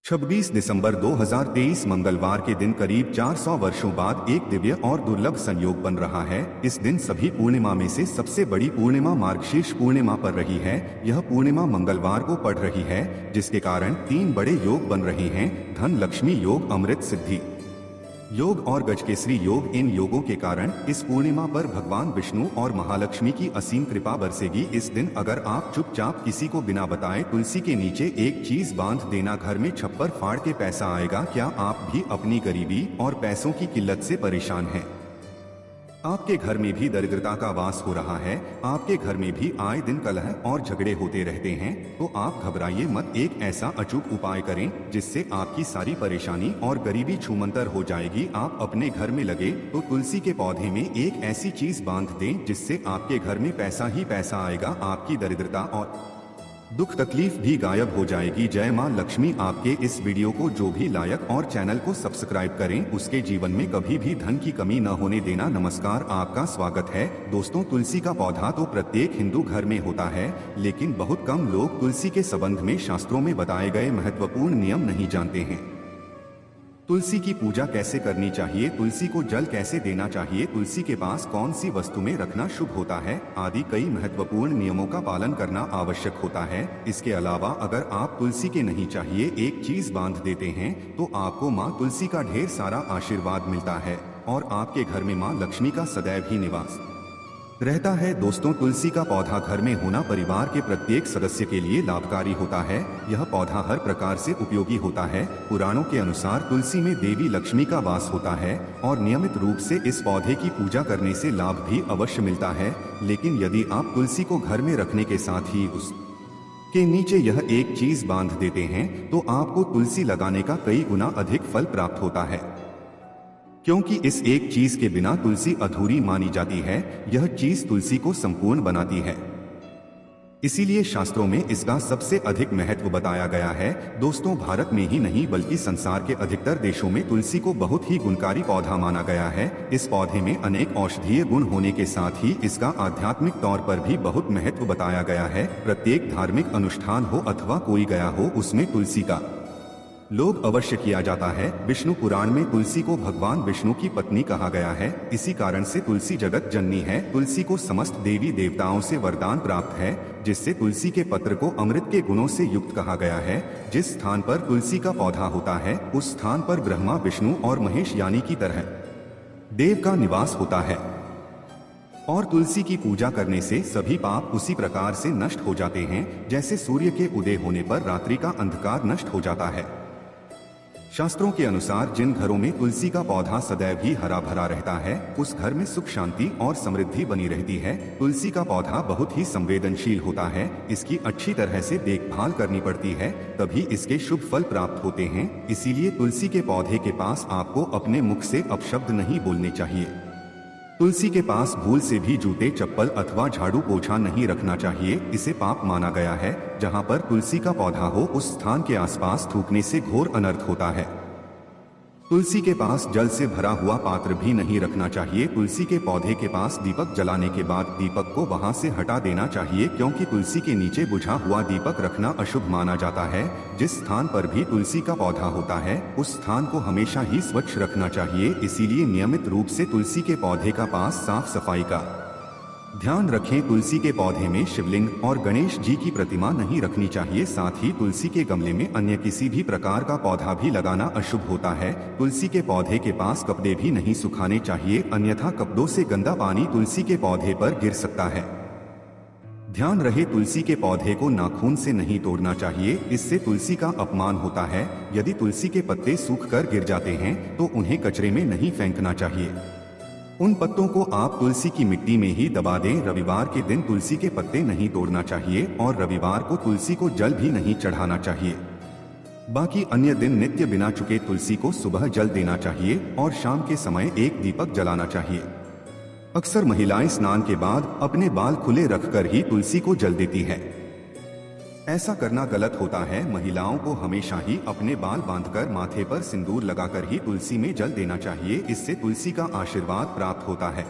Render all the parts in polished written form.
26 दिसंबर 2023 मंगलवार के दिन करीब 400 वर्षों बाद एक दिव्य और दुर्लभ संयोग बन रहा है। इस दिन सभी पूर्णिमा में से सबसे बड़ी पूर्णिमा मार्गशीर्ष पूर्णिमा पर रही है। यह पूर्णिमा मंगलवार को पड़ रही है, जिसके कारण 3 बड़े योग बन रहे हैं: धन लक्ष्मी योग, अमृत सिद्धि योग और गजकेसरी योग। इन योगों के कारण इस पूर्णिमा पर भगवान विष्णु और महालक्ष्मी की असीम कृपा बरसेगी। इस दिन अगर आप चुपचाप किसी को बिना बताए तुलसी के नीचे एक चीज बांध देना, घर में छप्पर फाड़ के पैसा आएगा। क्या आप भी अपनी गरीबी और पैसों की किल्लत से परेशान हैं? आपके घर में भी दरिद्रता का वास हो रहा है, आपके घर में भी आए दिन कलह और झगड़े होते रहते हैं, तो आप घबराइए मत। एक ऐसा अचूक उपाय करें जिससे आपकी सारी परेशानी और गरीबी छूमंतर हो जाएगी। आप अपने घर में लगे तो तुलसी के पौधे में एक ऐसी चीज बांध दें जिससे आपके घर में पैसा ही पैसा आएगा, आपकी दरिद्रता और दुख तकलीफ भी गायब हो जाएगी। जय मां लक्ष्मी। आपके इस वीडियो को जो भी लायक और चैनल को सब्सक्राइब करें, उसके जीवन में कभी भी धन की कमी न होने देना। नमस्कार, आपका स्वागत है। दोस्तों, तुलसी का पौधा तो प्रत्येक हिंदू घर में होता है, लेकिन बहुत कम लोग तुलसी के संबंध में शास्त्रों में बताए गए महत्वपूर्ण नियम नहीं जानते हैं। तुलसी की पूजा कैसे करनी चाहिए, तुलसी को जल कैसे देना चाहिए, तुलसी के पास कौन सी वस्तुएं रखना शुभ होता है आदि कई महत्वपूर्ण नियमों का पालन करना आवश्यक होता है। इसके अलावा अगर आप तुलसी के नहीं चाहिए एक चीज बांध देते हैं तो आपको माँ तुलसी का ढेर सारा आशीर्वाद मिलता है और आपके घर में माँ लक्ष्मी का सदैव ही निवास रहता है। दोस्तों, तुलसी का पौधा घर में होना परिवार के प्रत्येक सदस्य के लिए लाभकारी होता है। यह पौधा हर प्रकार से उपयोगी होता है। पुराणों के अनुसार तुलसी में देवी लक्ष्मी का वास होता है और नियमित रूप से इस पौधे की पूजा करने से लाभ भी अवश्य मिलता है। लेकिन यदि आप तुलसी को घर में रखने के साथ ही उस के नीचे यह एक चीज बांध देते हैं तो आपको तुलसी लगाने का कई गुना अधिक फल प्राप्त होता है, क्योंकि इस एक चीज के बिना तुलसी अधूरी मानी जाती है। यह चीज तुलसी को संपूर्ण बनाती है, इसीलिए शास्त्रों में इसका सबसे अधिक महत्व बताया गया है। दोस्तों, भारत में ही नहीं बल्कि संसार के अधिकतर देशों में तुलसी को बहुत ही गुणकारी पौधा माना गया है। इस पौधे में अनेक औषधीय गुण होने के साथ ही इसका आध्यात्मिक तौर पर भी बहुत महत्व बताया गया है। प्रत्येक धार्मिक अनुष्ठान हो अथवा कोई गया हो, उसमें तुलसी का लोग अवश्य किया जाता है। विष्णु पुराण में तुलसी को भगवान विष्णु की पत्नी कहा गया है। इसी कारण से तुलसी जगत जननी है। तुलसी को समस्त देवी देवताओं से वरदान प्राप्त है, जिससे तुलसी के पत्र को अमृत के गुणों से युक्त कहा गया है। जिस स्थान पर तुलसी का पौधा होता है उस स्थान पर ब्रह्मा, विष्णु और महेश यानी की तरह देव का निवास होता है और तुलसी की पूजा करने से सभी पाप उसी प्रकार से नष्ट हो जाते हैं जैसे सूर्य के उदय होने पर रात्रि का अंधकार नष्ट हो जाता है। शास्त्रों के अनुसार जिन घरों में तुलसी का पौधा सदैव ही हरा भरा रहता है उस घर में सुख, शांति और समृद्धि बनी रहती है। तुलसी का पौधा बहुत ही संवेदनशील होता है, इसकी अच्छी तरह से देखभाल करनी पड़ती है, तभी इसके शुभ फल प्राप्त होते हैं। इसीलिए तुलसी के पौधे के पास आपको अपने मुख से अपशब्द नहीं बोलने चाहिए। तुलसी के पास भूल से भी जूते, चप्पल अथवा झाड़ू पोछा नहीं रखना चाहिए, इसे पाप माना गया है। जहाँ पर तुलसी का पौधा हो उस स्थान के आसपास थूकने से घोर अनर्थ होता है। तुलसी के पास जल से भरा हुआ पात्र भी नहीं रखना चाहिए। तुलसी के पौधे के पास दीपक जलाने के बाद दीपक को वहां से हटा देना चाहिए, क्योंकि तुलसी के नीचे बुझा हुआ दीपक रखना अशुभ माना जाता है। जिस स्थान पर भी तुलसी का पौधा होता है उस स्थान को हमेशा ही स्वच्छ रखना चाहिए। इसीलिए नियमित रूप से तुलसी के पौधे का पास साफ सफाई का ध्यान रखें। तुलसी के पौधे में शिवलिंग और गणेश जी की प्रतिमा नहीं रखनी चाहिए। साथ ही तुलसी के गमले में अन्य किसी भी प्रकार का पौधा भी लगाना अशुभ होता है। तुलसी के पौधे के पास कपड़े भी नहीं सुखाने चाहिए, अन्यथा कपड़ों से गंदा पानी तुलसी के पौधे पर गिर सकता है। ध्यान रहे, तुलसी के पौधे को नाखून से नहीं तोड़ना चाहिए, इससे तुलसी का अपमान होता है। यदि तुलसी के पत्ते सूख कर गिर जाते हैं तो उन्हें कचरे में नहीं फेंकना चाहिए, उन पत्तों को आप तुलसी की मिट्टी में ही दबा दें। रविवार के दिन तुलसी के पत्ते नहीं तोड़ना चाहिए और रविवार को तुलसी को जल भी नहीं चढ़ाना चाहिए। बाकी अन्य दिन नित्य बिना चुके तुलसी को सुबह जल देना चाहिए और शाम के समय एक दीपक जलाना चाहिए। अक्सर महिलाएं स्नान के बाद अपने बाल खुले रखकर ही तुलसी को जल देती है। ऐसा करना गलत होता है। महिलाओं को हमेशा ही अपने बाल बांधकर माथे पर सिंदूर लगाकर ही तुलसी में जल देना चाहिए, इससे तुलसी का आशीर्वाद प्राप्त होता है।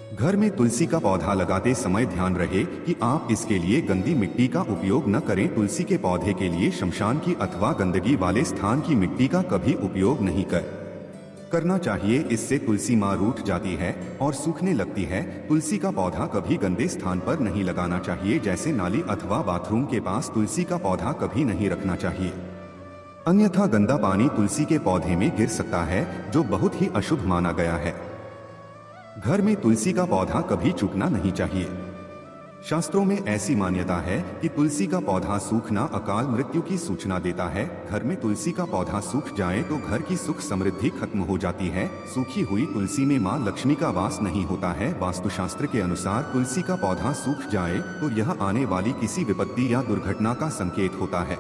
घर में तुलसी का पौधा लगाते समय ध्यान रहे कि आप इसके लिए गंदी मिट्टी का उपयोग न करें। तुलसी के पौधे के लिए शमशान की अथवा गंदगी वाले स्थान की मिट्टी का कभी उपयोग नहीं करना चाहिए। इससे तुलसी माँ रूठ जाती है और सूखने लगती है। तुलसी का पौधा कभी गंदे स्थान पर नहीं लगाना चाहिए, जैसे नाली अथवा बाथरूम के पास तुलसी का पौधा कभी नहीं रखना चाहिए, अन्यथा गंदा पानी तुलसी के पौधे में गिर सकता है, जो बहुत ही अशुभ माना गया है। घर में तुलसी का पौधा कभी चूकना नहीं चाहिए। शास्त्रों में ऐसी मान्यता है कि तुलसी का पौधा सूखना अकाल मृत्यु की सूचना देता है। घर में तुलसी का पौधा सूख जाए तो घर की सुख समृद्धि खत्म हो जाती है। सूखी हुई तुलसी में मां लक्ष्मी का वास नहीं होता है। वास्तुशास्त्र के अनुसार तुलसी का पौधा सूख जाए तो यह आने वाली किसी विपत्ति या दुर्घटना का संकेत होता है।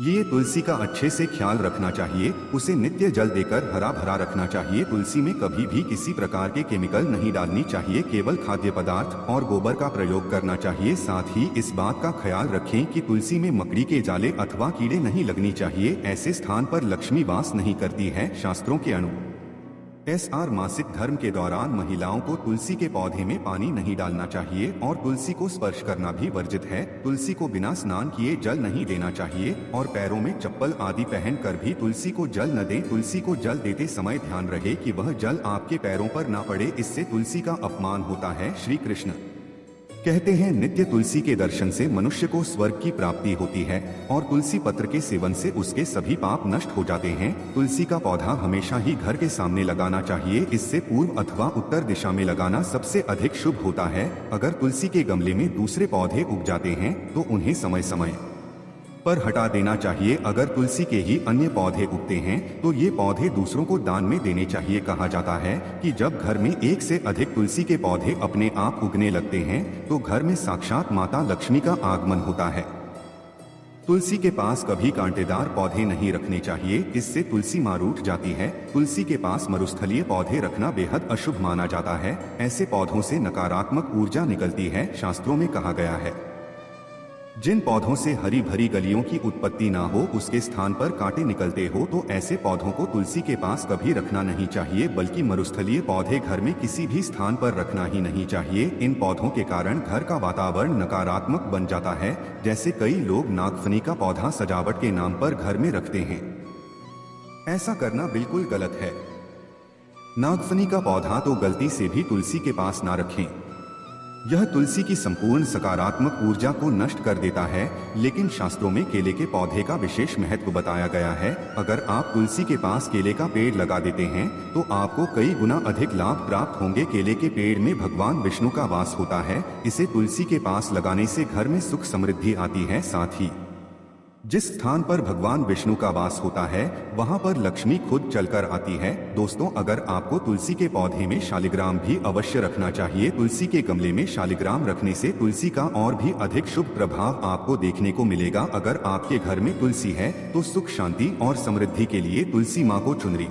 ये तुलसी का अच्छे से ख्याल रखना चाहिए, उसे नित्य जल देकर हरा भरा रखना चाहिए। तुलसी में कभी भी किसी प्रकार के केमिकल नहीं डालनी चाहिए, केवल खाद्य पदार्थ और गोबर का प्रयोग करना चाहिए। साथ ही इस बात का ख्याल रखें कि तुलसी में मकड़ी के जाले अथवा कीड़े नहीं लगनी चाहिए। ऐसे स्थान पर लक्ष्मी वास नहीं करती है। शास्त्रों के अनुसार मासिक धर्म के दौरान महिलाओं को तुलसी के पौधे में पानी नहीं डालना चाहिए और तुलसी को स्पर्श करना भी वर्जित है। तुलसी को बिना स्नान किए जल नहीं देना चाहिए और पैरों में चप्पल आदि पहनकर भी तुलसी को जल न दें। तुलसी को जल देते समय ध्यान रहे कि वह जल आपके पैरों पर ना पड़े, इससे तुलसी का अपमान होता है। श्री कृष्ण कहते हैं, नित्य तुलसी के दर्शन से मनुष्य को स्वर्ग की प्राप्ति होती है और तुलसी पत्र के सेवन से उसके सभी पाप नष्ट हो जाते हैं। तुलसी का पौधा हमेशा ही घर के सामने लगाना चाहिए। इससे पूर्व अथवा उत्तर दिशा में लगाना सबसे अधिक शुभ होता है। अगर तुलसी के गमले में दूसरे पौधे उग जाते हैं तो उन्हें समय समय पर हटा देना चाहिए। अगर तुलसी के ही अन्य पौधे उगते हैं तो ये पौधे दूसरों को दान में देने चाहिए। कहा जाता है कि जब घर में एक से अधिक तुलसी के पौधे अपने आप उगने लगते हैं तो घर में साक्षात माता लक्ष्मी का आगमन होता है। तुलसी के पास कभी कांटेदार पौधे नहीं रखने चाहिए, इससे तुलसी माँ रूठ जाती है। तुलसी के पास मरुस्थलीय पौधे रखना बेहद अशुभ माना जाता है। ऐसे पौधों से नकारात्मक ऊर्जा निकलती है। शास्त्रों में कहा गया है, जिन पौधों से हरी भरी गलियों की उत्पत्ति ना हो, उसके स्थान पर कांटे निकलते हो, तो ऐसे पौधों को तुलसी के पास कभी रखना नहीं चाहिए, बल्कि मरुस्थलीय पौधे घर में किसी भी स्थान पर रखना ही नहीं चाहिए। इन पौधों के कारण घर का वातावरण नकारात्मक बन जाता है। जैसे कई लोग नागफनी का पौधा सजावट के नाम पर घर में रखते हैं, ऐसा करना बिल्कुल गलत है। नागफनी का पौधा तो गलती से भी तुलसी के पास ना रखें। यह तुलसी की संपूर्ण सकारात्मक ऊर्जा को नष्ट कर देता है। लेकिन शास्त्रों में केले के पौधे का विशेष महत्व बताया गया है। अगर आप तुलसी के पास केले का पेड़ लगा देते हैं तो आपको कई गुना अधिक लाभ प्राप्त होंगे। केले के पेड़ में भगवान विष्णु का वास होता है। इसे तुलसी के पास लगाने से घर में सुख समृद्धि आती है। साथ ही जिस स्थान पर भगवान विष्णु का वास होता है वहां पर लक्ष्मी खुद चलकर आती है। दोस्तों, अगर आपको तुलसी के पौधे में शालिग्राम भी अवश्य रखना चाहिए। तुलसी के गमले में शालिग्राम रखने से तुलसी का और भी अधिक शुभ प्रभाव आपको देखने को मिलेगा। अगर आपके घर में तुलसी है तो सुख शांति और समृद्धि के लिए तुलसी माँ को चुनरी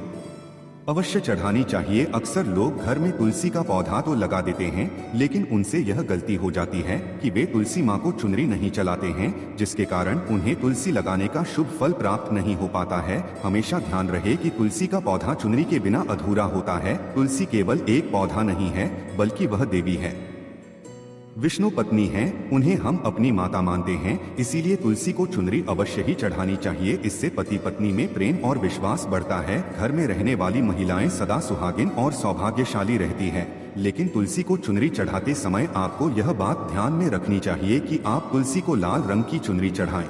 अवश्य चढ़ानी चाहिए। अक्सर लोग घर में तुलसी का पौधा तो लगा देते हैं, लेकिन उनसे यह गलती हो जाती है कि वे तुलसी माँ को चुनरी नहीं चलाते हैं, जिसके कारण उन्हें तुलसी लगाने का शुभ फल प्राप्त नहीं हो पाता है। हमेशा ध्यान रहे कि तुलसी का पौधा चुनरी के बिना अधूरा होता है। तुलसी केवल एक पौधा नहीं है, बल्कि वह देवी है, विष्णु पत्नी हैं, उन्हें हम अपनी माता मानते हैं। इसीलिए तुलसी को चुनरी अवश्य ही चढ़ानी चाहिए। इससे पति पत्नी में प्रेम और विश्वास बढ़ता है। घर में रहने वाली महिलाएं सदा सुहागिन और सौभाग्यशाली रहती हैं। लेकिन तुलसी को चुनरी चढ़ाते समय आपको यह बात ध्यान में रखनी चाहिए कि आप तुलसी को लाल रंग की चुनरी चढ़ाएं।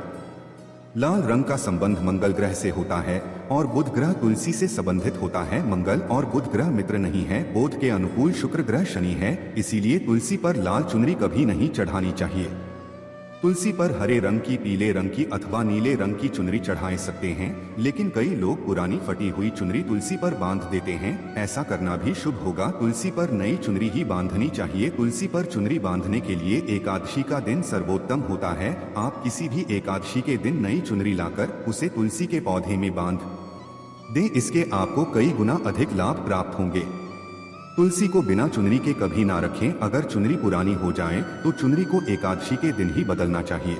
लाल रंग का संबंध मंगल ग्रह से होता है और बुध ग्रह तुलसी से संबंधित होता है। मंगल और बुध ग्रह मित्र नहीं है। बुध के अनुकूल शुक्र ग्रह शनि है, इसीलिए तुलसी पर लाल चुनरी कभी नहीं चढ़ानी चाहिए। तुलसी पर हरे रंग की, पीले रंग की अथवा नीले रंग की चुनरी चढ़ा सकते हैं, लेकिन कई लोग पुरानी फटी हुई चुनरी तुलसी पर बांध देते हैं। ऐसा करना भी शुभ होगा। तुलसी पर नई चुनरी ही बांधनी चाहिए। तुलसी पर चुनरी बांधने के लिए एकादशी का दिन सर्वोत्तम होता है। आप किसी भी एकादशी के दिन नई चुनरी लाकर उसे तुलसी के पौधे में बांध दें। इसके आपको कई गुना अधिक लाभ प्राप्त होंगे। तुलसी को बिना चुनरी के कभी ना रखें। अगर चुनरी पुरानी हो जाए तो चुनरी को एकादशी के दिन ही बदलना चाहिए।